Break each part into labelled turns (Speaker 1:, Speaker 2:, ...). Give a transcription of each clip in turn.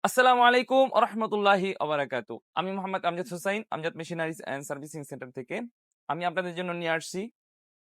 Speaker 1: আসসালামু আলাইকুম ওয়া রাহমাতুল্লাহি ওয়া বারাকাতুহু। আমি Mohammad Amjad Hossain, Amjad machineries and servicing centre থেকে। আমি আপনাদের জন্য নিয়ে আসছি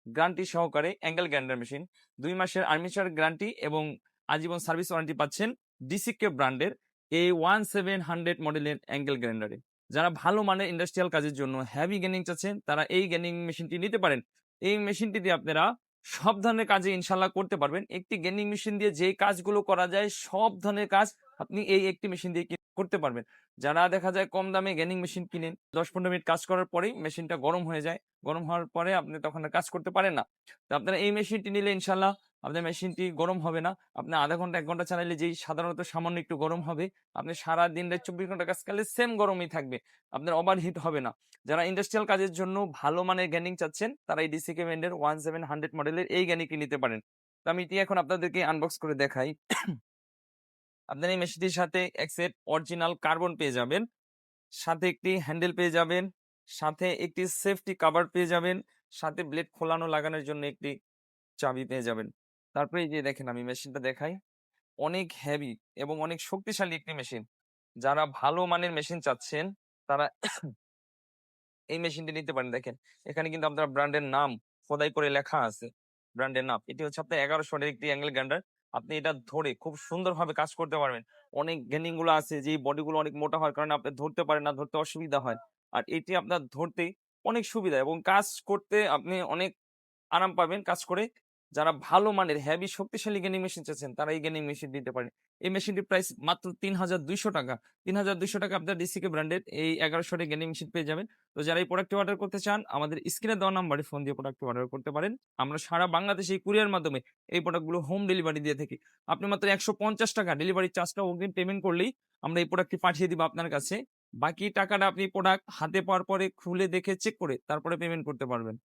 Speaker 1: গ্যারান্টি সহকারে অ্যাঙ্গেল গ্রাইন্ডার মেশিন। ২ মাসের আর্মেচার গ্যারান্টি এবং আজীবন সার্ভিস ওয়ারেন্টি পাচ্ছেন ডিসিকে ব্র্যান্ডের A1700 মডেলের অ্যাঙ্গেল গ্রাইন্ডারে। যারা ভালো মানের ইন্ডাস্ট্রিয়াল কাজের জন্য হেভি গেনিং চাচ্ছেন, তারা এই গেনিং মেশিনটি নিতে পারেন। এই মেশিনটি দিয়ে আপনারা সব ধরনের কাজে ইনশাআল্লাহ করতে পারবেন। একটি গেনিং মেশিন দিয়ে যেই কাজগুলো করা যায়, সব ধরনের কাজ আপনি এই একটি মেশিন দিয়ে করতে পারবেন। যারা দেখা যায় কম দামে গেনিং মেশিন কিনেন, ১০-১৫ মিনিট কাজ করার পরেই মেশিনটা গরম হয়ে যায়। গরম হওয়ার পরে আপনি তখন আর কাজ করতে পারেন না। তো আপনারা এই মেশিনটি নিলে ইনশাআল্লাহ আপনার মেশিনটি গরম হবে না। আপনি ০.৫ ঘন্টা ১ ঘন্টা চালাইলে যেই সাধারণত সামান্য একটু গরম হবে, আপনি সারাদিন রাত ২৪ ঘন্টা কাজ করলে সেম গরমই থাকবে। আপনার ওভারহিট হবে না। যারা ইন্ডাস্ট্রিয়াল কাজের জন্য ভালো মানের গ্যানিং চাচ্ছেন, তারা এই ডিসিকে ব্র্যান্ডের 1700 মডেলের এই গ্যানিংটি নিতে পারেন। তো আমি এটি এখন আপনাদেরকে আনবক্স করে দেখাই। আপনার এই মেশিনটির সাথে এক সেট অরিজিনাল কার্বন পেয়ে যাবেন। সাথে একটি হ্যান্ডেল পেয়ে যাবেন, সাথে একটি সেফটি কভার পেয়ে যাবেন, সাথে ব্লেড খোলানো লাগানোর জন্য একটি চাবি পেয়ে যাবেন। তারপরে এই যে দেখেন আমি মেশিনটা দেখাই। অনেক হেভি এবং অনেক শক্তিশালী একটি মেশিন। যারা ভালো মানের মেশিন চাচ্ছেন, তারা এই মেশিনটি নিতে পারেন। দেখেন এখানে কিন্তু আপনার ব্র্যান্ডের নাম খোদাই করে লেখা আছে। ব্র্যান্ডের নাম। এটি হচ্ছে আপনার ১১০০ এর একটি অ্যাঙ্গেল গ্রাইন্ডার। আপনি এটা ধরে খুব সুন্দরভাবে কাজ করতে পারবেন। অনেক গেনিং গুলো আছে যেই বডি গুলো অনেক মোটা হওয়ার কারণে আপনি ধরতে পারেন না, ধরতে অসুবিধা হয়। আর এটি আপনার ধরতে অনেক সুবিধা এবং কাজ করতে আপনি অনেক আরাম পাবেন কাজ করে। যারা ভালো মানের হেভি শক্তিশালী গেমিং মেশিন চাচ্ছেন, তারা এই গেমিং মেশিন নিতে পারেন। এই মেশিনটির প্রাইস মাত্র ৳৩,২০০। ৳৩,২০০ আপনার ডিসিকে ব্র্যান্ডের এই ১১০০ এর গেমিং মেশিন পেয়ে যাবেন। তো যারা এই প্রোডাক্টটি অর্ডার করতে চান, আমাদের স্ক্রিনে দেওয়া নাম্বারে ফোন দিয়ে প্রোডাক্টটি অর্ডার করতে পারেন। আমরা সারা বাংলাদেশে কুরিয়ার মাধ্যমে এই প্রোডাক্টগুলো হোম ডেলিভারি দিয়ে থাকি। আপনি মাত্র ৳১৫০ ডেলিভারি চার্জটা অগ্রিম পেমেন্ট করলেই আমরা এই প্রোডাক্টটি পাঠিয়ে দিব আপনার কাছে। বাকি টাকাটা আপনি প্রোডাক্ট হাতে পাওয়ার পরে খুলে দেখে চেক করে তারপরে পেমেন্ট করতে পারবেন।